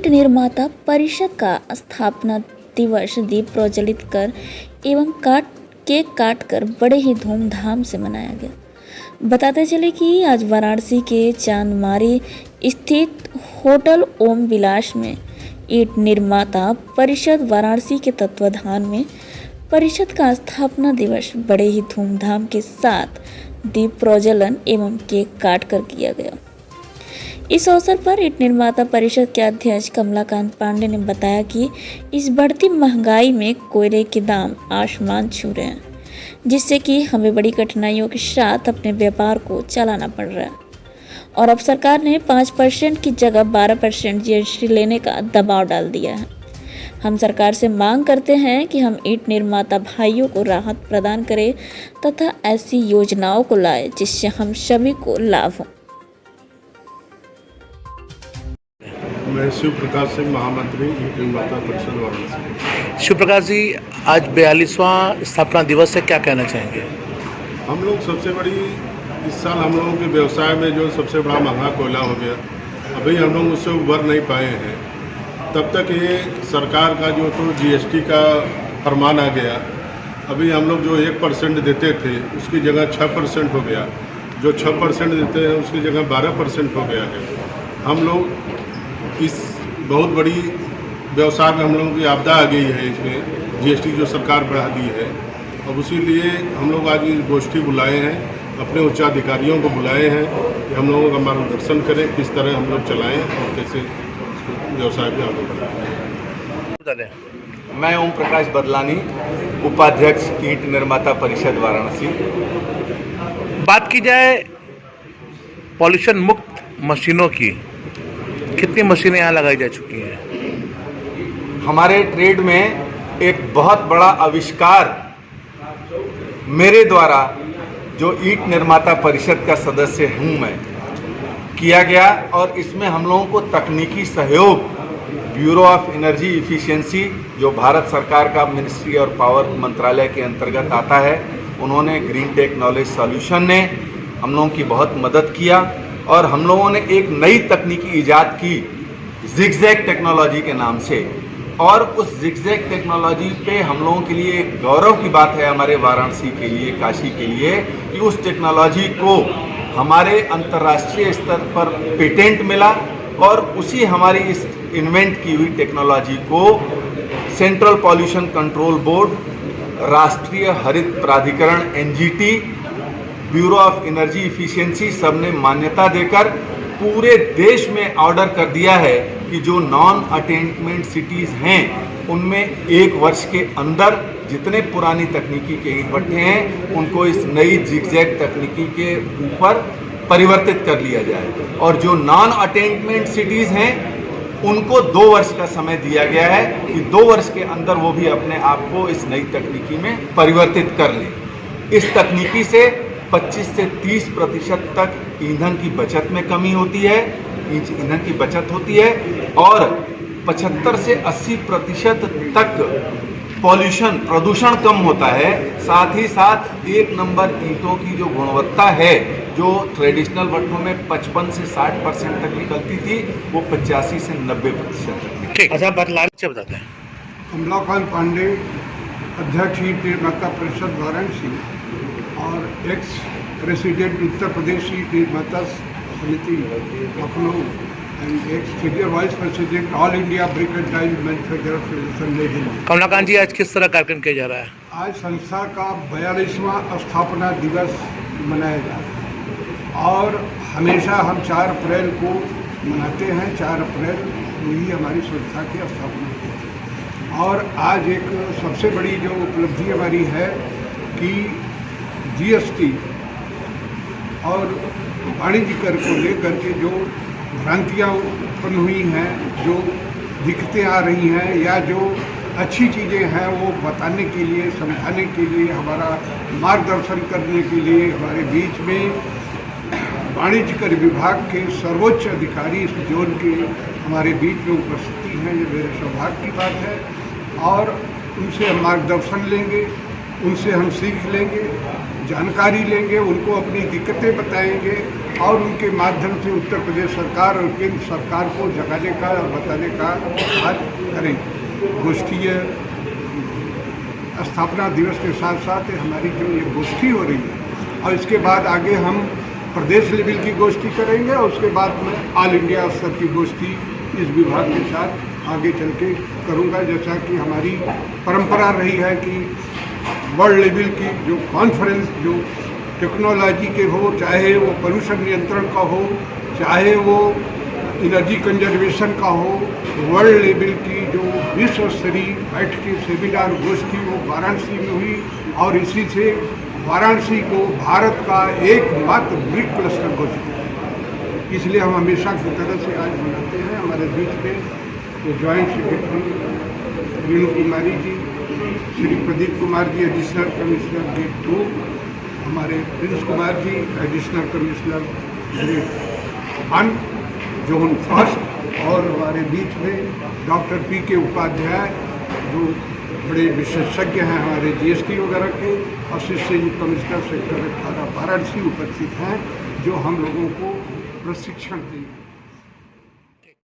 ईंट निर्माता परिषद का स्थापना दिवस दीप प्रज्वलित कर एवं केक काटकर बड़े ही धूमधाम से मनाया गया। बताते चले कि आज वाराणसी के चांदमारी स्थित होटल ओम विलास में ईंट निर्माता परिषद वाराणसी के तत्वाधान में परिषद का स्थापना दिवस बड़े ही धूमधाम के साथ दीप प्रज्वलन एवं केक काटकर किया गया। इस अवसर पर ईंट निर्माता परिषद के अध्यक्ष कमलाकांत पांडे ने बताया कि इस बढ़ती महंगाई में कोयले के दाम आसमान छू रहे हैं, जिससे कि हमें बड़ी कठिनाइयों के साथ अपने व्यापार को चलाना पड़ रहा है और अब सरकार ने 5% की जगह 12% GST लेने का दबाव डाल दिया है। हम सरकार से मांग करते हैं कि हम ईंट निर्माता भाइयों को राहत प्रदान करें तथा ऐसी योजनाओं को लाए जिससे हम सभी को लाभ हो। मैं शिव प्रकाश सिंह, महामंत्री ईंट निर्माता परिषद वाराणसी। शिव प्रकाश जी, आज 42वां स्थापना दिवस है, क्या कहना चाहेंगे? हम लोग सबसे बड़ी इस साल हम लोगों के व्यवसाय में जो सबसे बड़ा महंगा कोयला हो गया, अभी हम लोग उससे उबर नहीं पाए हैं। तब तक ये सरकार का जो तो GST का फरमान आ गया, अभी हम लोग जो 1% देते थे उसकी जगह 6% हो गया, जो 6% देते हैं उसकी जगह 12% हो गया है। हम लोग इस बहुत बड़ी व्यवसाय में हम लोगों की आपदा आ गई है, इसमें GST जो सरकार बढ़ा दी है। अब उसी लिए हम लोग आज इस गोष्ठी बुलाए हैं, अपने उच्चाधिकारियों को बुलाए हैं कि हम लोगों का मार्गदर्शन करें किस तरह हम लोग चलाएं और कैसे व्यवसाय में आगे बढ़ाएं। मैं ओम प्रकाश बदलानी, उपाध्यक्ष ईंट निर्माता परिषद वाराणसी। बात की जाए पॉल्यूशन मुक्त मशीनों की, कितनी मशीनें यहाँ लगाई जा चुकी हैं? हमारे ट्रेड में एक बहुत बड़ा आविष्कार मेरे द्वारा, जो ईंट निर्माता परिषद का सदस्य हूँ मैं, किया गया और इसमें हम लोगों को तकनीकी सहयोग ब्यूरो ऑफ एनर्जी इफिशिएंसी, जो भारत सरकार का मिनिस्ट्री और पावर मंत्रालय के अंतर्गत आता है, उन्होंने ग्रीन टेक्नोलॉजी सॉल्यूशन ने हम लोगों की बहुत मदद किया और हम लोगों ने एक नई तकनीकी इजाद की जिगजैग टेक्नोलॉजी के नाम से। और उस जिगजैग टेक्नोलॉजी पे हम लोगों के लिए एक गौरव की बात है, हमारे वाराणसी के लिए, काशी के लिए, कि उस टेक्नोलॉजी को हमारे अंतर्राष्ट्रीय स्तर पर पेटेंट मिला और उसी हमारी इस इन्वेंट की हुई टेक्नोलॉजी को सेंट्रल पॉल्यूशन कंट्रोल बोर्ड, राष्ट्रीय हरित प्राधिकरण NGT, bureau of energy efficiency सब ने मान्यता देकर पूरे देश में ऑर्डर कर दिया है कि जो नॉन अटेनमेंट सिटीज़ हैं उनमें 1 वर्ष के अंदर जितने पुरानी तकनीकी के ईंट भट्ठे हैं उनको इस नई जिगजैग तकनीकी के ऊपर परिवर्तित कर लिया जाए और जो नॉन अटेनमेंट सिटीज़ हैं उनको 2 वर्ष का समय दिया गया है कि 2 वर्ष के अंदर वो भी अपने आप को इस नई तकनीकी में परिवर्तित कर लें। इस तकनीकी से 25 से 30% तक ईंधन की बचत में कमी होती है, ईंधन की बचत होती है और 75 से 80% तक प्रदूषण कम होता है। साथ ही साथ 1 नंबर ईंटों की जो गुणवत्ता है, जो ट्रेडिशनल भट्ठों में 55 से 60% तक निकलती थी, वो 85 से 90% तक। ठीक, अच्छा बताते हैं। कमलाकांत पांडे, अध्यक्ष ईंट निर्माता परिषद वाराणसी और एक्स प्रेसिडेंट उत्तर प्रदेश ईंट निर्माता समिति Lucknow and x senior vice president all India brick and tile manufacturer federation नई दिल्ली। कमलाकांत जी, आज किस तरह कार्यक्रम किया जा रहा है? आज संस्था का 42वां स्थापना दिवस मनाया जा रहा है और हमेशा हम 4 अप्रैल को मनाते हैं। 4 अप्रैल ही हमारी संस्था की स्थापना है और आज एक सबसे बड़ी जो उपलब्धि हमारी है कि GST और वाणिज्य कर को लेकर के जो भ्रांतियाँ उत्पन्न हुई हैं, जो दिक्कतें आ रही हैं या जो अच्छी चीज़ें हैं, वो बताने के लिए, समझाने के लिए, हमारा मार्गदर्शन करने के लिए हमारे बीच में वाणिज्य कर विभाग के सर्वोच्च अधिकारी इस जोन के हमारे बीच में उपस्थिति हैं। ये मेरे सौभाग्य की बात है और उनसे हम मार्गदर्शन लेंगे उनसे हम सीख लेंगे, जानकारी लेंगे, उनको अपनी दिक्कतें बताएंगे और उनके माध्यम से उत्तर प्रदेश सरकार और केंद्र सरकार को जगाने का और बताने का कार्य करेंगे। गोष्ठी स्थापना दिवस के साथ साथ हमारी जो ये गोष्ठी हो रही है और इसके बाद आगे हम प्रदेश लेवल की गोष्ठी करेंगे और उसके बाद में ऑल इंडिया स्तर की गोष्ठी इस विभाग के साथ आगे चल के करूँगा। जैसा कि हमारी परंपरा रही है कि वर्ल्ड लेवल की जो कॉन्फ्रेंस जो टेक्नोलॉजी के हो, चाहे वो पोल्यूशन नियंत्रण का हो, चाहे वो एनर्जी कंजर्वेशन का हो, वर्ल्ड लेवल की जो विश्व स्तरीय बैठकें सेमिनार गोष्ठी वो वाराणसी में हुई और इसी से वाराणसी को भारत का एकमात्र ब्रिक क्लस्टर घोषित किया। इसलिए हम हमेशा की तरह से आज मनाते हैं। हमारे बीच में जो joint secretary Veenu Kumari ji, Shri Pradeep Kumar ji additional commissioner grade 2, हमारे Prince Kumar ji additional commissioner grade 1 zone first और हमारे बीच में डॉक्टर पी.के. उपाध्याय जो बड़े विशेषज्ञ हैं हमारे जीएसटी वगैरह के, असिस्टेंट कमिश्नर सेक्टर 18 वाराणसी उपस्थित हैं जो हम लोगों को प्रशिक्षण देंगे।